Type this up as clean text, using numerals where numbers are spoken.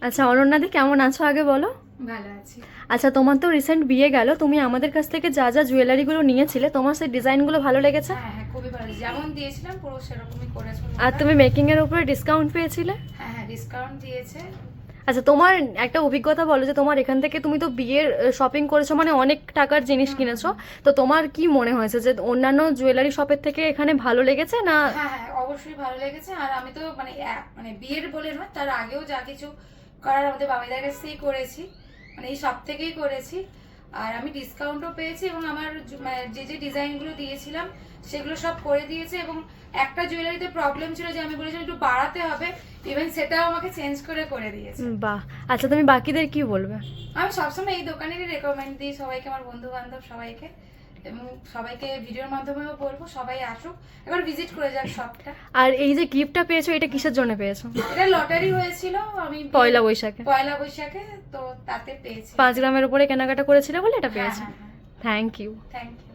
আচ্ছা অনন্যাদি, কেমন আছো আগে বলো। ভালো আছি। আচ্ছা, তোমার তো রিসেন্ট বিয়ে গেল, তুমি আমাদের কাছ থেকে যা যা জুয়েলারিগুলো নিয়েছিলে, তোমার সেই ডিজাইনগুলো ভালো লেগেছে? হ্যাঁ হ্যাঁ, খুবই ভালো, যেমন দিয়েছিলাম পুরো সেরকমই করেছো আর তোমরা। তুমি মেকিং এর উপরে ডিসকাউন্ট পেয়েছিলে? হ্যাঁ হ্যাঁ, ডিসকাউন্ট দিয়েছে। আচ্ছা, তোমার একটা অভিজ্ঞতা বলো যে তোমার এখান থেকে তুমি তো বিয়ের শপিং করেছো, মানে অনেক টাকার জিনিস কিনেছো, তো তোমার কি মনে হয়েছে যে অন্যান্য জুয়েলারি শপের থেকে এখানে ভালো লেগেছে না? হ্যাঁ হ্যাঁ, অবশ্যই ভালো লেগেছে। আর আমি তো মানে মানে বিয়ের বলে নয়, তার আগেও যা কিছু করার আমাদের বাবাইদার কাছ থেকেই করেছি, মানে এই সব থেকেই করেছি। আর আমি ডিসকাউন্টও পেয়েছি এবং আমার মানে যে যে ডিজাইনগুলো দিয়েছিলাম সেগুলো সব করে দিয়েছে। এবং একটা জুয়েলারিতে প্রবলেম ছিল যে আমি বলেছিলাম একটু বাড়াতে হবে, ইভেন সেটাও আমাকে চেঞ্জ করে দিয়েছে। বাহ। আচ্ছা, তুমি বাকিদের কি বলবে? আমি সবসময় এই দোকানেরই রেকমেন্ড দিই সবাইকে, আমার বন্ধু বান্ধব সবাইকে, এবং সবাইকে ভিডিওর মাধ্যমেও বলবো সবাই আসুক, একবার ভিজিট করে যাক শপটা। আর এই যে গিফটটা পেয়েছো, এটা কিসের জন্য পেয়েছো? এটা লটারি হয়েছিল, আমি পয়লা বৈশাখে। পয়লা বৈশাখে তো তাতে পেয়েছি। 5 গ্রামের উপরে কেনাকাটা করেছিলে বলে এটা হ্যাঁ পেয়েছো। হ্যাঁ হ্যাঁ, থ্যাংক ইউ। Thank you.